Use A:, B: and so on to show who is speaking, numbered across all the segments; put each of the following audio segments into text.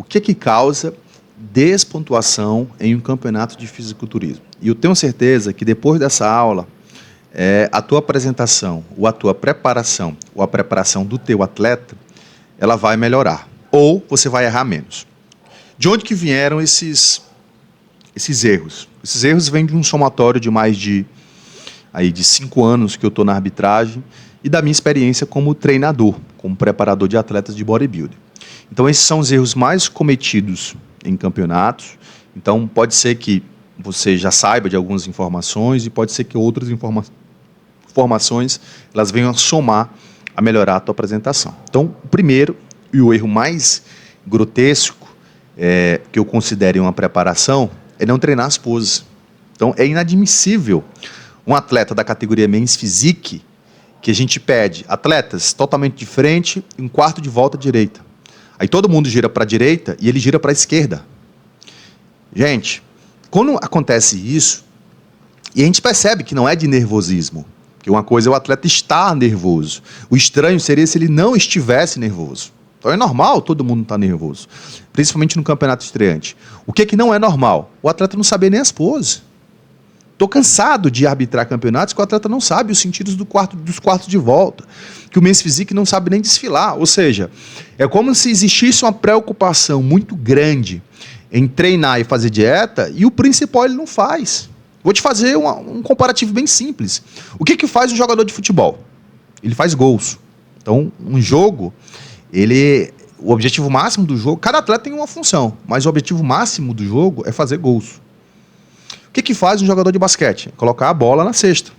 A: que causa despontuação em um campeonato de fisiculturismo. E eu tenho certeza que depois dessa aula, a tua apresentação, ou a tua preparação, ou a preparação do teu atleta, ela vai melhorar. Ou você vai errar menos. De onde que vieram esses erros? Esses erros vêm de um somatório de mais de 5 anos que eu estou na arbitragem e da minha experiência como treinador, como preparador de atletas de bodybuilding. Então, esses são os erros mais cometidos em campeonatos. Então, pode ser que você já saiba de algumas informações e pode ser que outras informações elas venham a somar, a melhorar a tua apresentação. Então, o primeiro e o erro mais grotesco que eu considero uma preparação é não treinar as poses. Então, é inadmissível um atleta da categoria Men's Physique que a gente pede atletas totalmente de frente e um quarto de volta à direita. Aí todo mundo gira para a direita e ele gira para a esquerda. Gente, quando acontece isso, e a gente percebe que não é de nervosismo, que uma coisa é o atleta estar nervoso. O estranho seria se ele não estivesse nervoso. Então é normal todo mundo estar nervoso, principalmente no campeonato estreante. O que não é normal? O atleta não saber nem as poses. Estou cansado de arbitrar campeonatos que o atleta não sabe os sentidos dos quartos de volta, que o Men's Physique não sabe nem desfilar. Ou seja, é como se existisse uma preocupação muito grande em treinar e fazer dieta e o principal ele não faz. Vou te fazer um comparativo bem simples. O que faz um jogador de futebol? Ele faz gols. Então, um jogo, o objetivo máximo do jogo, cada atleta tem uma função, mas o objetivo máximo do jogo é fazer gols. O que faz um jogador de basquete? Colocar a bola na cesta.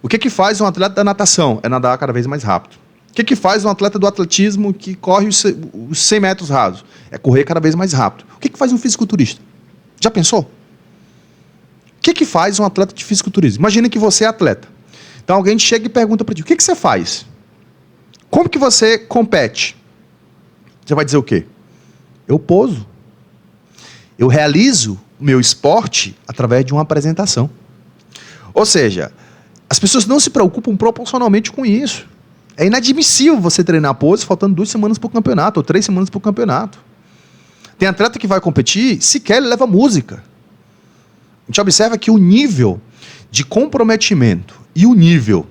A: O que faz um atleta da natação? É nadar cada vez mais rápido. O que faz um atleta do atletismo que corre os 100 metros rasos? É correr cada vez mais rápido. O que faz um fisiculturista? Já pensou? O que faz um atleta de fisiculturismo? Imagina que você é atleta. Então alguém chega e pergunta para ti, o que você faz? Como que você compete? Você vai dizer o quê? Eu poso. Eu realizo o meu esporte através de uma apresentação. Ou seja, as pessoas não se preocupam proporcionalmente com isso. É inadmissível você treinar pose faltando 2 semanas para o campeonato, ou 3 semanas para o campeonato. Tem atleta que vai competir, sequer ele leva música. A gente observa que o nível de comprometimento e o nível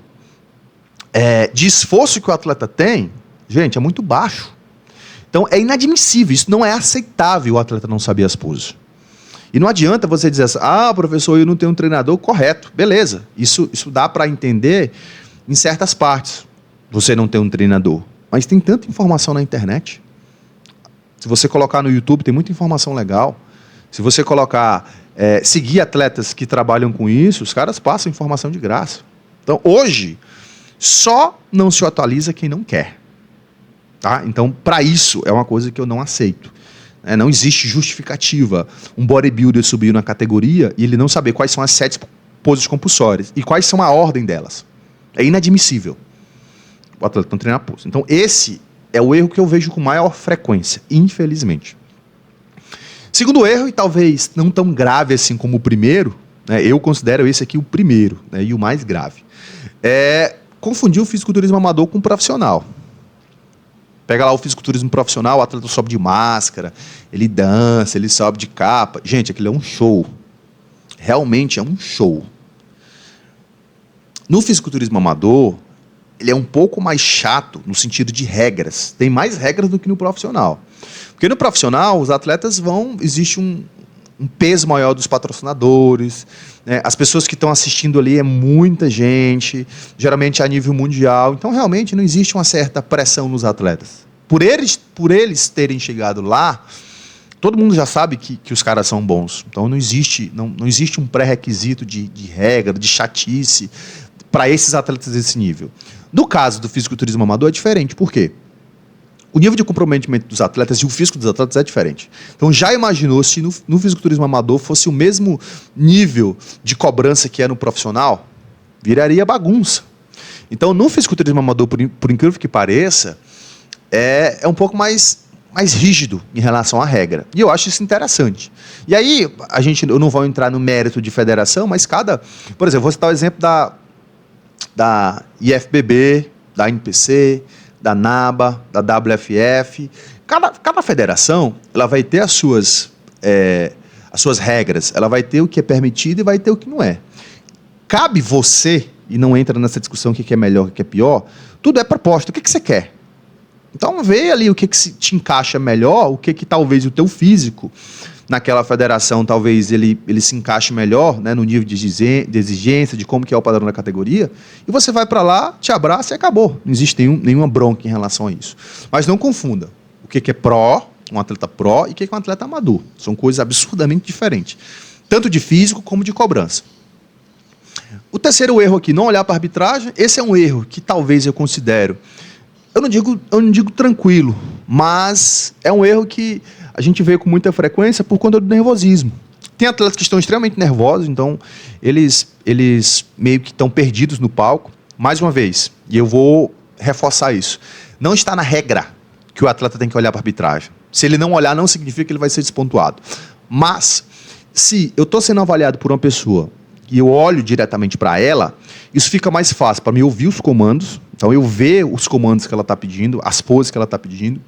A: de esforço que o atleta tem, gente, é muito baixo. Então é inadmissível, isso não é aceitável o atleta não saber as poses. E não adianta você dizer assim, professor, eu não tenho um treinador correto. Beleza, isso dá para entender em certas partes. Você não tem um treinador, mas tem tanta informação na internet. Se você colocar no YouTube, tem muita informação legal. Se você colocar, seguir atletas que trabalham com isso, os caras passam informação de graça. Então, hoje, só não se atualiza quem não quer. Tá? Então, para isso, é uma coisa que eu não aceito. Não existe justificativa. Um bodybuilder subir na categoria e ele não saber quais são as 7 poses compulsórias e quais são a ordem delas. É inadmissível. O atleta não treinar pose. Então, esse é o erro que eu vejo com maior frequência, infelizmente. Segundo erro, e talvez não tão grave assim como o primeiro, eu considero esse aqui o primeiro, e o mais grave, é confundir o fisiculturismo amador com o profissional. Pega lá o fisiculturismo profissional, o atleta sobe de máscara, ele dança, ele sobe de capa. Gente, aquilo é um show. Realmente é um show. No fisiculturismo amador, ele é um pouco mais chato no sentido de regras. Tem mais regras do que no profissional. Porque no profissional, os atletas existe um peso maior dos patrocinadores, as pessoas que estão assistindo ali é muita gente, geralmente a nível mundial. Então, realmente, não existe uma certa pressão nos atletas. Por eles terem chegado lá, todo mundo já sabe que os caras são bons. Então, não existe um pré-requisito de regra, de chatice, para esses atletas desse nível. No caso do fisiculturismo amador é diferente. Por quê? O nível de comprometimento dos atletas e o físico dos atletas é diferente. Então, já imaginou se no fisiculturismo amador fosse o mesmo nível de cobrança que é no profissional? Viraria bagunça. Então, no fisiculturismo amador, por incrível que pareça, é um pouco mais rígido em relação à regra. E eu acho isso interessante. E aí, eu não vou entrar no mérito de federação, mas por exemplo, vou citar o exemplo da IFBB, da NPC, da NABA, da WFF, Cada federação, ela vai ter as suas regras, ela vai ter o que é permitido e vai ter o que não é. Cabe você, e não entra nessa discussão o que é melhor, o que é pior, tudo é proposta. O que você quer? Então vê ali o que te encaixa melhor, o que talvez o teu físico naquela federação, talvez ele se encaixe melhor, né, no nível de exigência, de como que é o padrão da categoria, e você vai para lá, te abraça e acabou. Não existe nenhuma bronca em relação a isso. Mas não confunda o que é pró, um atleta pró, e o que é um atleta amador. São coisas absurdamente diferentes, tanto de físico como de cobrança. O terceiro erro aqui, não olhar para a arbitragem. Esse é um erro que talvez eu considero, eu não digo tranquilo, mas é um erro que a gente vê com muita frequência por conta do nervosismo. Tem atletas que estão extremamente nervosos, então eles meio que estão perdidos no palco. Mais uma vez, e eu vou reforçar isso, não está na regra que o atleta tem que olhar para a arbitragem. Se ele não olhar, não significa que ele vai ser despontuado. Mas, se eu estou sendo avaliado por uma pessoa e eu olho diretamente para ela, isso fica mais fácil para mim ouvir os comandos, então eu ver os comandos que ela está pedindo, as poses que ela está pedindo,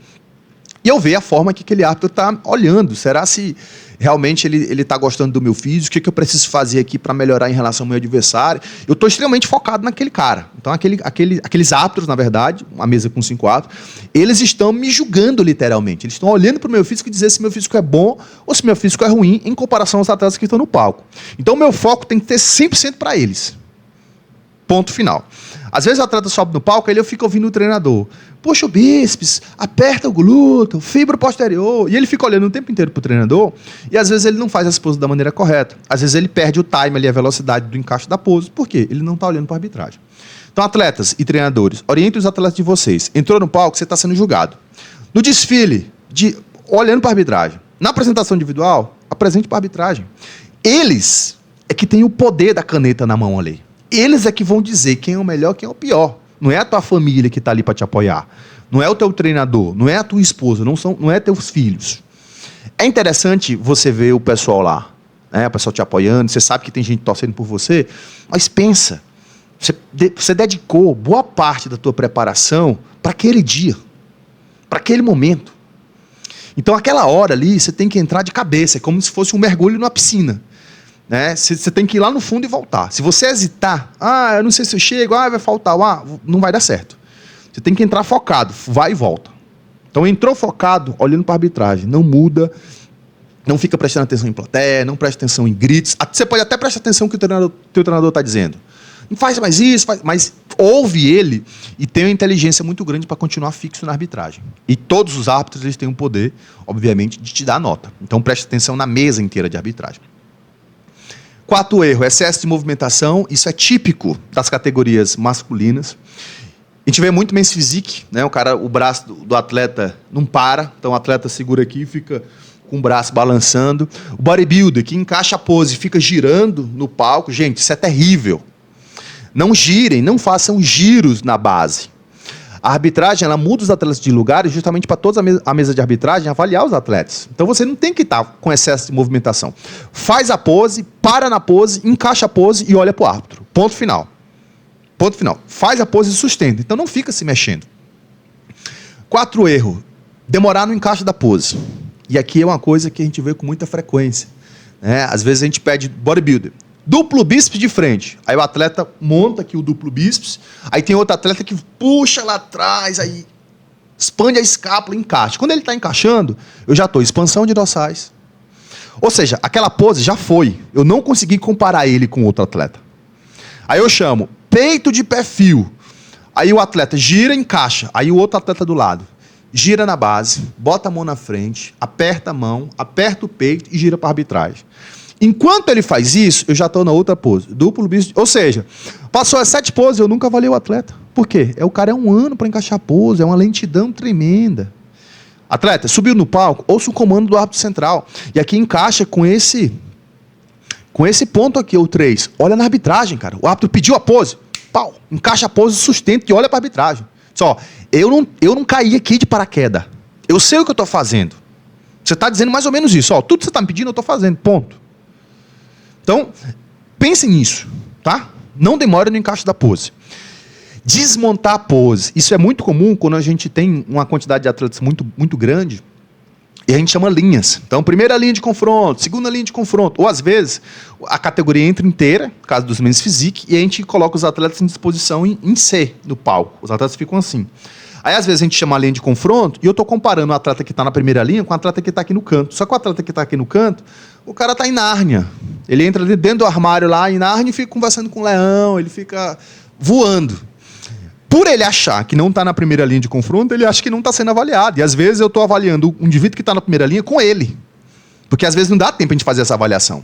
A: e eu ver a forma que aquele árbitro está olhando. Será se realmente ele está gostando do meu físico? O que eu preciso fazer aqui para melhorar em relação ao meu adversário? Eu estou extremamente focado naquele cara. Então aqueles árbitros, na verdade, uma mesa com 5 árbitros, eles estão me julgando literalmente. Eles estão olhando para o meu físico e dizer se meu físico é bom ou se meu físico é ruim em comparação aos atletas que estão no palco. Então o meu foco tem que ter 100% para eles. Ponto final. Às vezes o atleta sobe no palco, aí eu fico ouvindo o treinador. Puxa o bíceps, aperta o glúteo, fibra posterior. E ele fica olhando o tempo inteiro pro treinador e às vezes ele não faz as poses da maneira correta. Às vezes ele perde o time ali, a velocidade do encaixe da pose. Por quê? Ele não está olhando para a arbitragem. Então, atletas e treinadores, orientem os atletas de vocês. Entrou no palco, você está sendo julgado. No desfile, olhando para a arbitragem. Na apresentação individual, apresente para a arbitragem. Eles é que têm o poder da caneta na mão ali. Eles é que vão dizer quem é o melhor, quem é o pior. Não é a tua família que está ali para te apoiar. Não é o teu treinador, não é a tua esposa, não é teus filhos. É interessante você ver o pessoal lá, né? O pessoal te apoiando, você sabe que tem gente torcendo por você, mas pensa, você dedicou boa parte da tua preparação para aquele dia, para aquele momento. Então aquela hora ali, você tem que entrar de cabeça, é como se fosse um mergulho numa piscina. Né? Você tem que ir lá no fundo e voltar. Se você hesitar, eu não sei se eu chego, vai faltar o ar, não vai dar certo. Você tem que entrar focado, vai e volta. Então entrou focado, olhando para a arbitragem, não muda, não fica prestando atenção em plateia, não presta atenção em gritos. Você pode até prestar atenção no que o teu treinador está dizendo. Não faz mais isso, mas ouve ele e tem uma inteligência muito grande para continuar fixo na arbitragem. E todos os árbitros eles têm o poder, obviamente, de te dar nota. Então preste atenção na mesa inteira de arbitragem. Quarto erro, excesso de movimentação. Isso é típico das categorias masculinas. A gente vê muito men's physique, né? O braço do atleta não para, então o atleta segura aqui e fica com o braço balançando. O bodybuilder que encaixa a pose e fica girando no palco. Gente, isso é terrível. Não girem, não façam giros na base. A arbitragem, ela muda os atletas de lugar justamente para toda a mesa de arbitragem avaliar os atletas. Então você não tem que estar com excesso de movimentação. Faz a pose, para na pose, encaixa a pose e olha para o árbitro. Ponto final. Ponto final. Faz a pose e sustenta. Então não fica se mexendo. 4 erro. Demorar no encaixe da pose. E aqui é uma coisa que a gente vê com muita frequência. Né? Às vezes a gente pede bodybuilder. Duplo bíceps de frente. Aí o atleta monta aqui o duplo bíceps. Aí tem outro atleta que puxa lá atrás, aí expande a escápula e encaixa. Quando ele está encaixando, eu já estou expansão de dorsais. Ou seja, aquela pose já foi. Eu não consegui comparar ele com outro atleta. Aí eu chamo peito de perfil. Aí o atleta gira e encaixa. Aí o outro atleta do lado gira na base, bota a mão na frente, aperta a mão, aperta o peito e gira para a arbitragem. Enquanto ele faz isso, eu já estou na outra pose. Duplo bíceps. Ou seja, passou as 7 poses, eu nunca avaliei o atleta. Por quê? O cara é 1 ano para encaixar a pose, é uma lentidão tremenda. Atleta, subiu no palco, ouça o comando do árbitro central. E aqui encaixa com esse ponto aqui, o 3. Olha na arbitragem, cara. O árbitro pediu a pose. Pau, encaixa a pose, sustenta e olha para a arbitragem. Só, eu não caí aqui de paraquedas. Eu sei o que eu estou fazendo. Você está dizendo mais ou menos isso. Ó, tudo que você está me pedindo, eu estou fazendo. Ponto. Então, pensem nisso, tá? Não demore no encaixe da pose. Desmontar a pose. Isso é muito comum quando a gente tem uma quantidade de atletas muito, muito grande e a gente chama linhas. Então, primeira linha de confronto, segunda linha de confronto. Ou, às vezes, a categoria entra inteira, no caso dos Men's Physique, e a gente coloca os atletas em disposição em C, no palco. Os atletas ficam assim. Aí, às vezes, a gente chama a linha de confronto e eu estou comparando o atleta que está na primeira linha com o atleta que está aqui no canto. Só que o atleta que está aqui no canto, o cara está em Nárnia. Ele entra dentro do armário lá em Nárnia e fica conversando com o leão, ele fica voando. Por ele achar que não está na primeira linha de confronto, ele acha que não está sendo avaliado. E às vezes eu estou avaliando o indivíduo que está na primeira linha com ele. Porque às vezes não dá tempo a gente fazer essa avaliação.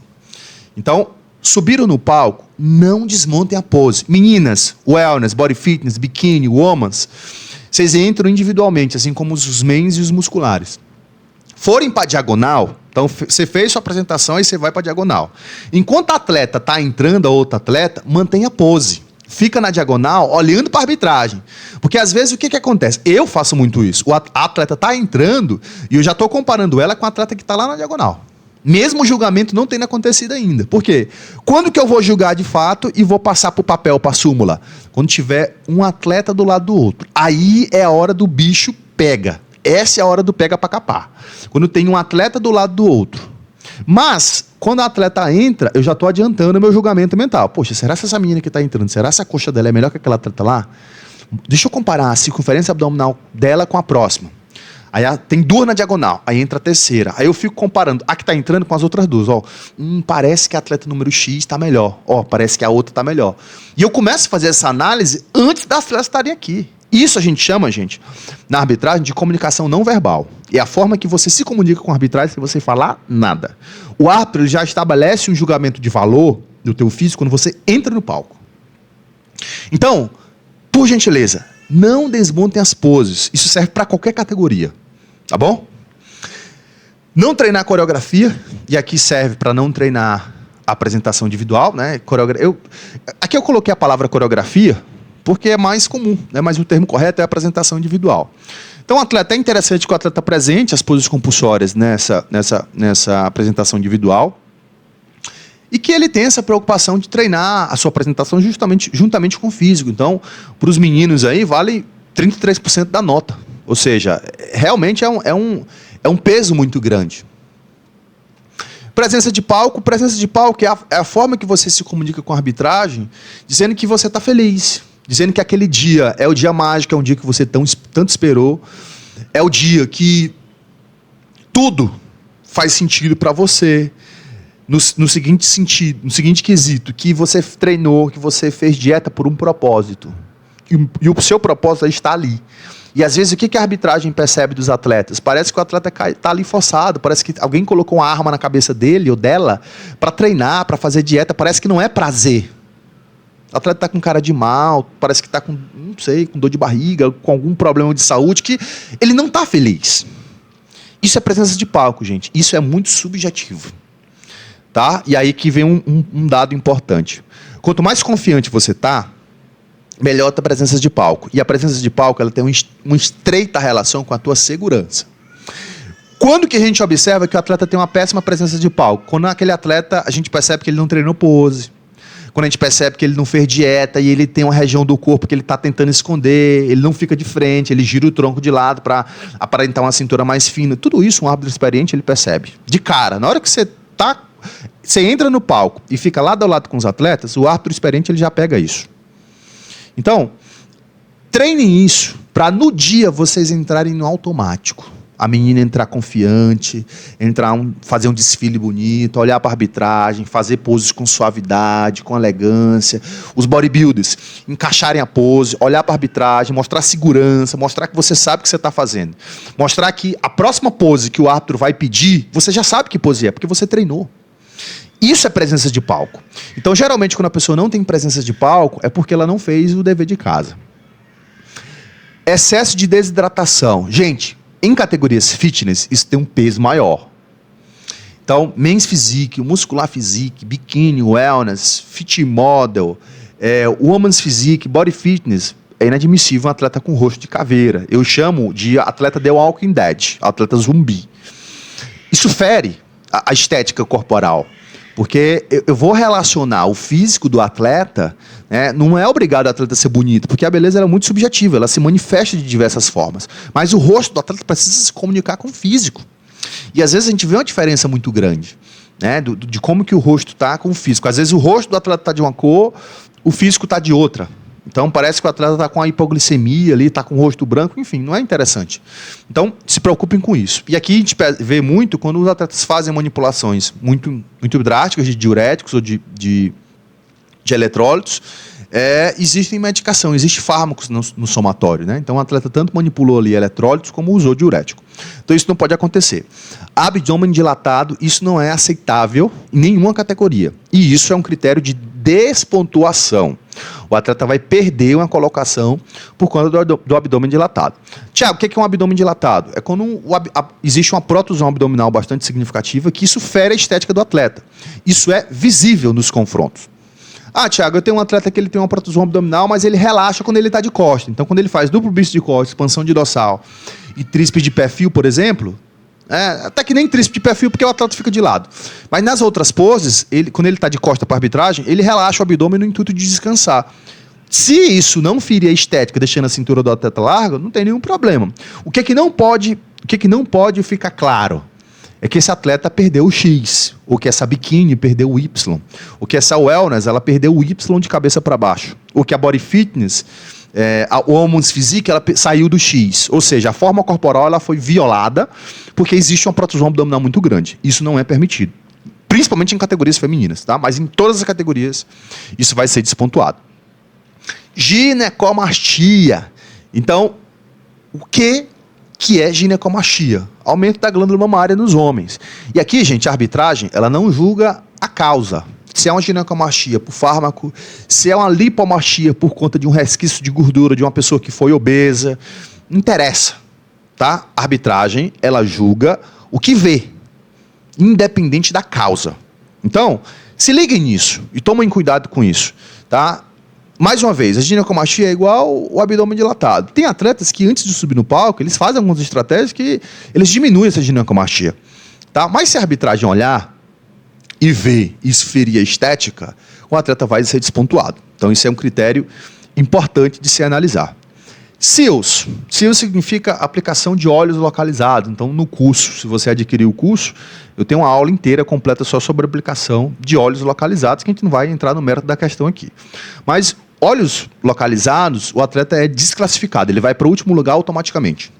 A: Então, subiram no palco, não desmontem a pose. Meninas, wellness, body fitness, bikini, womans, vocês entram individualmente, assim como os mens e os musculares. Forem para diagonal, então você fez sua apresentação e você vai para diagonal. Enquanto a atleta está entrando, a outra atleta, mantenha a pose. Fica na diagonal olhando para a arbitragem. Porque às vezes o que acontece? Eu faço muito isso. A atleta está entrando e eu já estou comparando ela com a atleta que está lá na diagonal. Mesmo o julgamento não tendo acontecido ainda. Por quê? Quando que eu vou julgar de fato e vou passar para o papel, para a súmula? Quando tiver um atleta do lado do outro. Aí é a hora do bicho pega. Essa é a hora do pega para capar. Quando tem um atleta do lado do outro. Mas, quando a atleta entra, eu já estou adiantando o meu julgamento mental. Poxa, será que essa menina que está entrando, será que a coxa dela é melhor que aquela atleta lá? Deixa eu comparar a circunferência abdominal dela com a próxima. Aí tem duas na diagonal, aí entra a terceira. Aí eu fico comparando a que está entrando com as outras duas. Ó, parece que a atleta número X está melhor. Ó, parece que a outra está melhor. E eu começo a fazer essa análise antes das atletas estarem aqui. Isso a gente chama, gente, na arbitragem, de comunicação não verbal. É a forma que você se comunica com a arbitragem sem você falar nada. O árbitro ele já estabelece um julgamento de valor do teu físico quando você entra no palco. Então, por gentileza, não desmontem as poses. Isso serve para qualquer categoria. Tá bom? Não treinar coreografia, e aqui serve para não treinar a apresentação individual, né? Aqui eu coloquei a palavra coreografia, porque é mais comum, né? Mas o termo correto é apresentação individual. Então, o atleta, é interessante que o atleta apresente as poses compulsórias nessa apresentação individual e que ele tenha essa preocupação de treinar a sua apresentação juntamente com o físico. Então, para os meninos aí, vale 33% da nota. Ou seja, realmente é um peso muito grande. Presença de palco é a forma que você se comunica com a arbitragem, dizendo que você está feliz. Dizendo que aquele dia é o dia mágico, é um dia que você tanto esperou, é o dia que tudo faz sentido para você, no seguinte sentido, no seguinte quesito, que você treinou, que você fez dieta por um propósito, e o seu propósito está ali. E às vezes o que a arbitragem percebe dos atletas? Parece que o atleta está ali forçado, parece que alguém colocou uma arma na cabeça dele ou dela para treinar, para fazer dieta, parece que não é prazer. O atleta está com cara de mal, parece que está com, não sei, com dor de barriga, com algum problema de saúde, que ele não está feliz. Isso é presença de palco, gente. Isso é muito subjetivo. Tá? E aí que vem um dado importante. Quanto mais confiante você está, melhor a tua presença de palco. E a presença de palco ela tem uma estreita relação com a tua segurança. Quando que a gente observa que o atleta tem uma péssima presença de palco? Quando aquele atleta, a gente percebe que ele não treinou pose. Quando a gente percebe que ele não fez dieta e ele tem uma região do corpo que ele está tentando esconder, ele não fica de frente, ele gira o tronco de lado para aparentar uma cintura mais fina. Tudo isso um árbitro experiente ele percebe. De cara, na hora que você entra no palco e fica lado a lado com os atletas, o árbitro experiente ele já pega isso. Então, treinem isso para no dia vocês entrarem no automático. A menina entrar confiante, fazer um desfile bonito, olhar para a arbitragem, fazer poses com suavidade, com elegância. Os bodybuilders encaixarem a pose, olhar para a arbitragem, mostrar segurança, mostrar que você sabe o que você está fazendo. Mostrar que a próxima pose que o árbitro vai pedir, você já sabe que pose é, porque você treinou. Isso é presença de palco. Então, geralmente, quando a pessoa não tem presença de palco, é porque ela não fez o dever de casa. Excesso de desidratação. Gente, em categorias fitness, isso tem um peso maior. Então, Men's Physique, Muscular Physique, Bikini, Wellness, Fit Model, Woman's Physique, Body Fitness, é inadmissível um atleta com rosto de caveira. Eu chamo de atleta The Walking Dead, atleta zumbi. Isso fere a estética corporal. Porque eu vou relacionar o físico do atleta, né? Não é obrigado o atleta a ser bonito, porque a beleza ela é muito subjetiva, ela se manifesta de diversas formas. Mas o rosto do atleta precisa se comunicar com o físico. E às vezes a gente vê uma diferença muito grande, né? De como que o rosto está com o físico. Às vezes o rosto do atleta está de uma cor, o físico está de outra. Então parece que o atleta está com a hipoglicemia ali, está com o rosto branco, enfim, não é interessante. Então se preocupem com isso. E aqui a gente vê muito quando os atletas fazem manipulações muito drásticas de diuréticos ou de eletrólitos, existe medicação, existe fármacos no somatório, né? Então o atleta tanto manipulou ali eletrólitos como usou diurético. Então isso não pode acontecer. Abdômen dilatado, isso não é aceitável em nenhuma categoria. E isso é um critério de despontuação. O atleta vai perder uma colocação por conta do abdômen dilatado. Tiago, o que é um abdômen dilatado? É quando existe uma protusão abdominal bastante significativa que isso fere a estética do atleta. Isso é visível nos confrontos. Ah, Tiago, eu tenho um atleta que ele tem uma protusão abdominal, mas ele relaxa quando ele está de costa. Então, quando ele faz duplo bíceps de costa, expansão de dorsal e tríceps de pé-fio, por exemplo, até que nem tríceps de pé-fio, porque o atleta fica de lado. Mas nas outras poses, quando ele está de costa para arbitragem, ele relaxa o abdômen no intuito de descansar. Se isso não ferir a estética, deixando a cintura do atleta larga, não tem nenhum problema. O que não pode ficar claro é que esse atleta perdeu o X, ou que essa biquíni perdeu o Y, ou que essa wellness ela perdeu o Y de cabeça para baixo, ou que a body fitness, a Women's Physique, ela saiu do X, ou seja, a forma corporal ela foi violada porque existe uma protusão abdominal muito grande. Isso não é permitido, principalmente em categorias femininas, tá? Mas em todas as categorias isso vai ser despontuado. Ginecomastia. Então, o que é ginecomastia? Aumento da glândula mamária nos homens. E aqui, gente, a arbitragem, ela não julga a causa. Se é uma ginecomastia por fármaco, se é uma lipomastia por conta de um resquício de gordura de uma pessoa que foi obesa, não interessa, tá? A arbitragem, ela julga o que vê, independente da causa. Então, se liguem nisso e tomem cuidado com isso, tá? Mais uma vez, a ginecomastia é igual o abdômen dilatado. Tem atletas que antes de subir no palco, eles fazem algumas estratégias que eles diminuem essa ginecomastia, tá? Mas se a arbitragem olhar e ver isso ferir a estética, o atleta vai ser despontuado. Então isso é um critério importante de se analisar. SEALS. SEALS significa aplicação de óleos localizados. Então no curso, se você adquirir o curso, eu tenho uma aula inteira completa só sobre a aplicação de óleos localizados, que a gente não vai entrar no mérito da questão aqui. Mas óleos localizados, o atleta é desclassificado, ele vai para o último lugar automaticamente.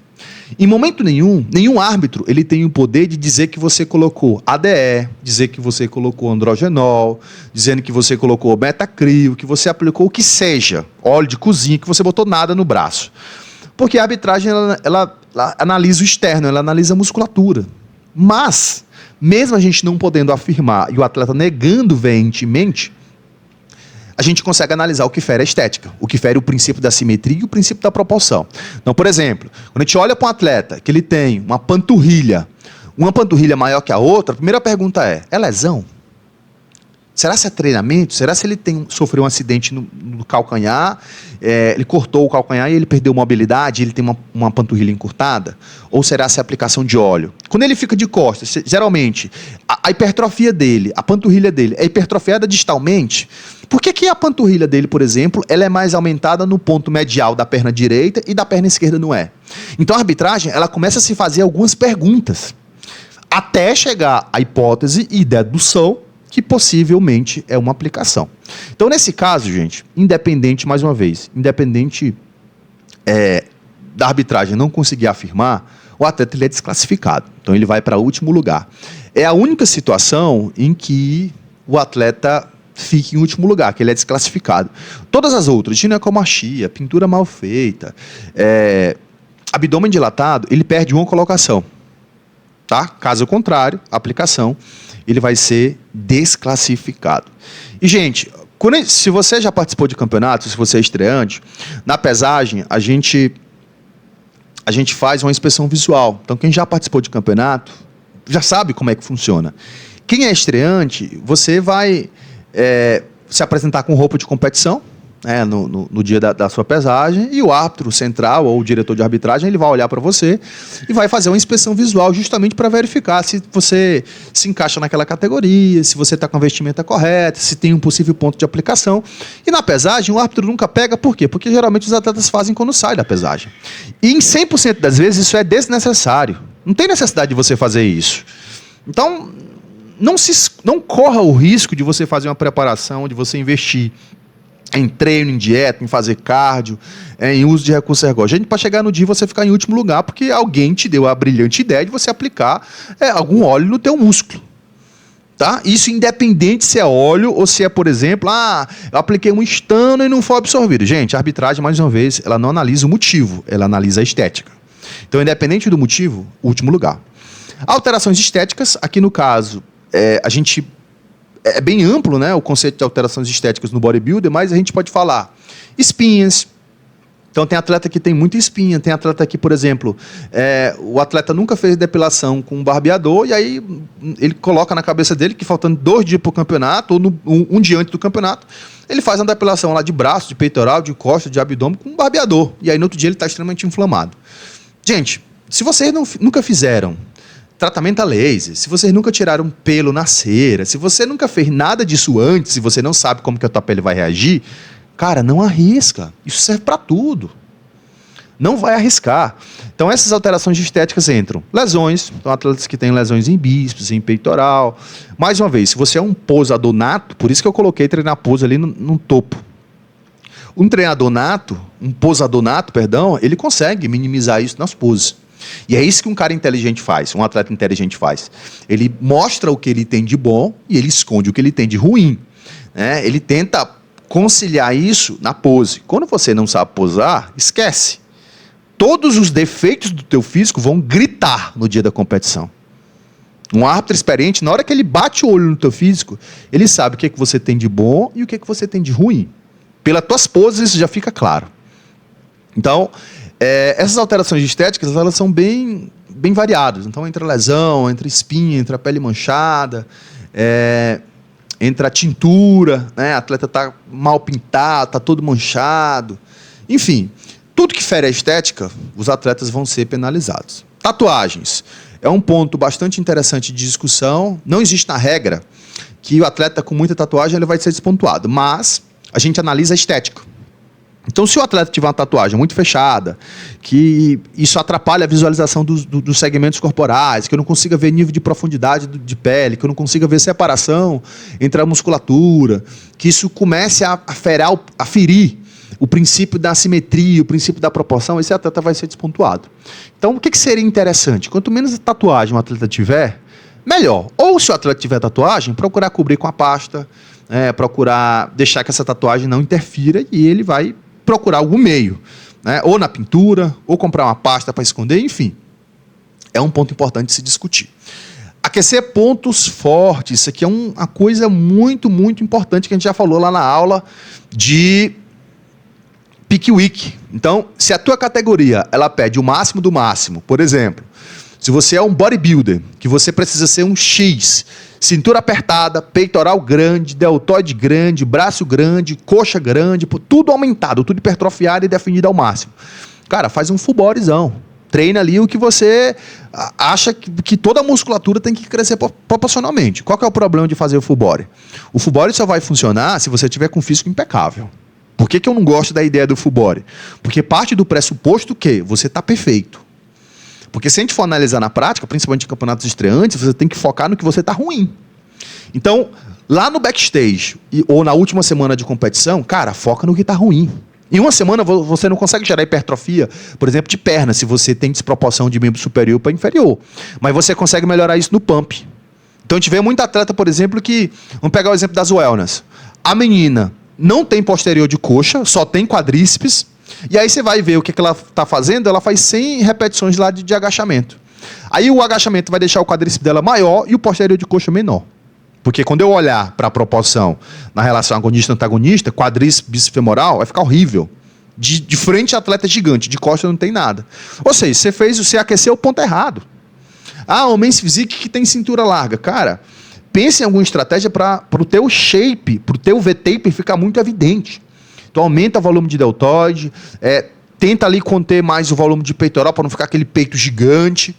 A: Em momento nenhum árbitro ele tem o poder de dizer que você colocou ADE, dizer que você colocou androgenol, dizendo que você colocou betacrio, que você aplicou o que seja, óleo de cozinha, que você botou nada no braço. Porque a arbitragem ela analisa o externo, ela analisa a musculatura. Mas, mesmo a gente não podendo afirmar e o atleta negando veementemente, a gente consegue analisar o que fere a estética, o que fere o princípio da simetria e o princípio da proporção. Então, por exemplo, quando a gente olha para um atleta que ele tem uma panturrilha maior que a outra, a primeira pergunta é lesão? Será se é treinamento? Será se ele sofreu um acidente no calcanhar, ele cortou o calcanhar e ele perdeu mobilidade, ele tem uma panturrilha encurtada? Ou será se é aplicação de óleo? Quando ele fica de costas, geralmente, a hipertrofia dele, a panturrilha dele, é hipertrofiada distalmente? Por que a panturrilha dele, por exemplo, ela é mais aumentada no ponto medial da perna direita e da perna esquerda não é? Então a arbitragem, ela começa a se fazer algumas perguntas, até chegar à hipótese e dedução que possivelmente é uma aplicação. Então, nesse caso, gente, independente da arbitragem não conseguir afirmar, o atleta ele é desclassificado. Então, ele vai para o último lugar. É a única situação em que o atleta fica em último lugar, que ele é desclassificado. Todas as outras, ginecomastia, pintura mal feita, abdômen dilatado, ele perde uma colocação. Tá? Caso contrário, a aplicação, ele vai ser desclassificado. E, gente, se você já participou de campeonato, se você é estreante, na pesagem, a gente faz uma inspeção visual. Então, quem já participou de campeonato, já sabe como é que funciona. Quem é estreante, você vai se apresentar com roupa de competição, no dia da sua pesagem, e o árbitro central ou o diretor de arbitragem ele vai olhar para você e vai fazer uma inspeção visual justamente para verificar se você se encaixa naquela categoria, se você está com a vestimenta correta, se tem um possível ponto de aplicação. E na pesagem o árbitro nunca pega, por quê? Porque geralmente os atletas fazem quando sai da pesagem. E em 100% das vezes isso é desnecessário. Não tem necessidade de você fazer isso. Então, não corra o risco de você fazer uma preparação, de você investir em treino, em dieta, em fazer cardio, em uso de recursos ergogênicos, para chegar no dia você ficar em último lugar, porque alguém te deu a brilhante ideia de você aplicar algum óleo no teu músculo. Tá? Isso independente se é óleo ou se é, por exemplo, eu apliquei um estano e não foi absorvido. Gente, a arbitragem, mais uma vez, ela não analisa o motivo, ela analisa a estética. Então, independente do motivo, último lugar. Alterações estéticas, aqui no caso, a gente... É bem amplo, né, o conceito de alterações estéticas no bodybuilder, mas a gente pode falar espinhas. Então tem atleta que tem muita espinha, tem atleta que, por exemplo, o atleta nunca fez depilação com um barbeador e aí ele coloca na cabeça dele que faltando 2 dias para o campeonato, ou um dia antes do campeonato, ele faz uma depilação lá de braço, de peitoral, de costa, de abdômen com um barbeador. E aí no outro dia ele está extremamente inflamado. Gente, se vocês nunca fizeram tratamento a laser, se vocês nunca tiraram pelo na cera, se você nunca fez nada disso antes, se você não sabe como que a tua pele vai reagir, cara, não arrisca. Isso serve para tudo. Não vai arriscar. Então essas alterações estéticas entram. Lesões, então atletas que têm lesões em bíceps, em peitoral. Mais uma vez, se você é um posador nato, por isso que eu coloquei treinar pose ali no topo. Um treinador nato, um posador nato, perdão, ele consegue minimizar isso nas poses. E é isso que um cara inteligente faz, um atleta inteligente faz. Ele mostra o que ele tem de bom e ele esconde o que ele tem de ruim. Né? Ele tenta conciliar isso na pose. Quando você não sabe posar, esquece. Todos os defeitos do teu físico vão gritar no dia da competição. Um árbitro experiente, na hora que ele bate o olho no teu físico, ele sabe o que você tem de bom e o que você tem de ruim. Pelas tuas poses isso já fica claro. Então, essas alterações estéticas, elas são bem variadas. Então, entre a lesão, entre a espinha, entre a pele manchada, entre a tintura, né? O atleta está mal pintado, está todo manchado. Enfim, tudo que fere a estética, os atletas vão ser penalizados. Tatuagens. É um ponto bastante interessante de discussão. Não existe na regra que o atleta com muita tatuagem ele vai ser despontuado, mas a gente analisa a estética. Então, se o atleta tiver uma tatuagem muito fechada, que isso atrapalha a visualização dos segmentos corporais, que eu não consiga ver nível de profundidade de pele, que eu não consiga ver separação entre a musculatura, que isso comece a ferir o princípio da simetria, o princípio da proporção, esse atleta vai ser despontuado. Então, o que seria interessante? Quanto menos tatuagem o atleta tiver, melhor. Ou se o atleta tiver tatuagem, procurar cobrir com a pasta, procurar deixar que essa tatuagem não interfira e ele vai procurar algum meio, né? Ou na pintura, ou comprar uma pasta para esconder, enfim. É um ponto importante de se discutir. Aquecer pontos fortes, isso aqui é uma coisa muito, muito importante que a gente já falou lá na aula de Peak Week. Então, se a tua categoria ela pede o máximo do máximo, por exemplo, se você é um bodybuilder, que você precisa ser um X, cintura apertada, peitoral grande, deltoide grande, braço grande, coxa grande, tudo aumentado, tudo hipertrofiado e definido ao máximo. Cara, faz um full bodyzão. Treina ali o que você acha que toda a musculatura tem que crescer proporcionalmente. Qual que é o problema de fazer o full body? O full body só vai funcionar se você tiver com físico impecável. Por que eu não gosto da ideia do full body? Porque parte do pressuposto que você está perfeito. Porque se a gente for analisar na prática, principalmente em campeonatos estreantes, você tem que focar no que você está ruim. Então, lá no backstage, ou na última semana de competição, cara, foca no que está ruim. Em uma semana você não consegue gerar hipertrofia, por exemplo, de perna, se você tem desproporção de membro superior para inferior. Mas você consegue melhorar isso no pump. Então a gente vê muito atleta, por exemplo, que... Vamos pegar o exemplo das wellness. A menina não tem posterior de coxa, só tem quadríceps. E aí você vai ver o que ela está fazendo, ela faz 100 repetições lá de agachamento. Aí o agachamento vai deixar o quadríceps dela maior e o posterior de coxa menor. Porque quando eu olhar para a proporção na relação agonista-antagonista, quadríceps femoral, vai ficar horrível. De frente, atleta gigante, de costa não tem nada. Ou seja, você aqueceu o ponto errado. O Men's Physique que tem cintura larga. Cara, pense em alguma estratégia para o teu shape, para o teu V-taper ficar muito evidente. Tu aumenta o volume de deltoide, tenta ali conter mais o volume de peitoral para não ficar aquele peito gigante.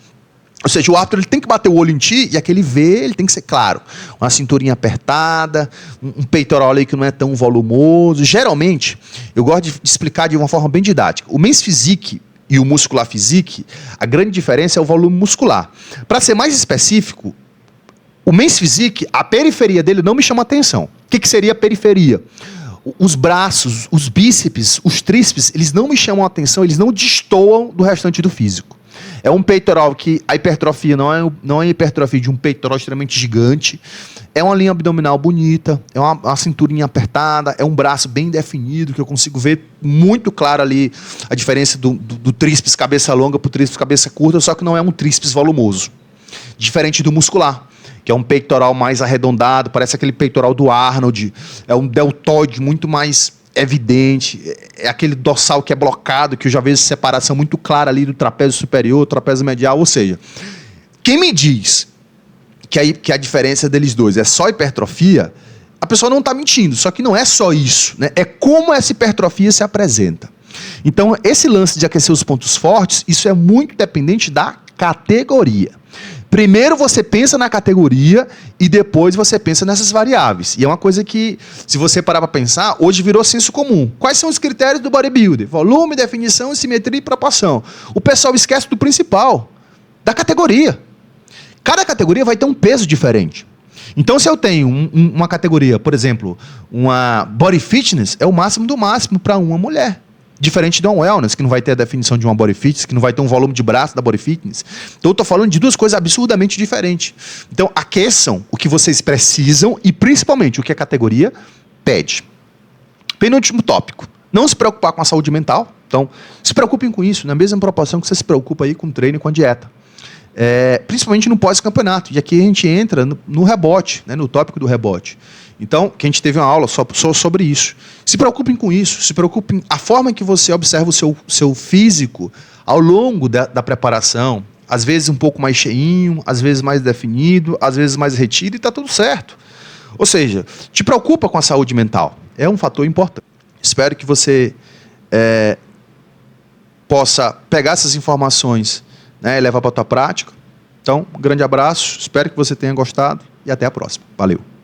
A: Ou seja, o árbitro ele tem que bater o olho em ti e aquele V ele tem que ser claro. Uma cinturinha apertada, um peitoral ali que não é tão volumoso. Geralmente, eu gosto de explicar de uma forma bem didática. O Men's Physique e o Muscular Physique, a grande diferença é o volume muscular. Para ser mais específico, o Men's Physique, a periferia dele não me chama atenção. O que seria a periferia? Os braços, os bíceps, os tríceps, eles não me chamam atenção, eles não destoam do restante do físico. É um peitoral que a hipertrofia não é hipertrofia de um peitoral extremamente gigante, é uma linha abdominal bonita, é uma cinturinha apertada, é um braço bem definido, que eu consigo ver muito claro ali a diferença do tríceps cabeça longa para o tríceps cabeça curta, só que não é um tríceps volumoso. Diferente do muscular, que é um peitoral mais arredondado, parece aquele peitoral do Arnold, é um deltoide muito mais evidente, é aquele dorsal que é blocado, que eu já vejo separação muito clara ali do trapézio superior, trapézio medial, ou seja, quem me diz que a diferença deles dois é só hipertrofia, a pessoa não está mentindo, só que não é só isso, né? É como essa hipertrofia se apresenta. Então, esse lance de aquecer os pontos fortes, isso é muito dependente da categoria. Primeiro você pensa na categoria e depois você pensa nessas variáveis. E é uma coisa que, se você parar para pensar, hoje virou senso comum. Quais são os critérios do bodybuilder? Volume, definição, simetria e proporção. O pessoal esquece do principal, da categoria. Cada categoria vai ter um peso diferente. Então, se eu tenho uma categoria, por exemplo, uma body fitness, é o máximo do máximo para uma mulher. Diferente de uma wellness, que não vai ter a definição de uma body fitness, que não vai ter um volume de braço da body fitness. Então eu estou falando de duas coisas absurdamente diferentes. Então aqueçam o que vocês precisam e principalmente o que a categoria pede. Penúltimo tópico. Não se preocupar com a saúde mental. Então se preocupem com isso, na mesma proporção que você se preocupa aí com o treino e com a dieta. Principalmente no pós-campeonato. E aqui a gente entra no rebote, né, no tópico do rebote. Então, que a gente teve uma aula só sobre isso. Se preocupem com isso, se preocupem a forma que você observa o seu físico ao longo da preparação, às vezes um pouco mais cheinho, às vezes mais definido, às vezes mais retido e está tudo certo. Ou seja, te preocupa com a saúde mental. É um fator importante. Espero que você possa pegar essas informações, né, e levar para a tua prática. Então, um grande abraço, espero que você tenha gostado e até a próxima. Valeu!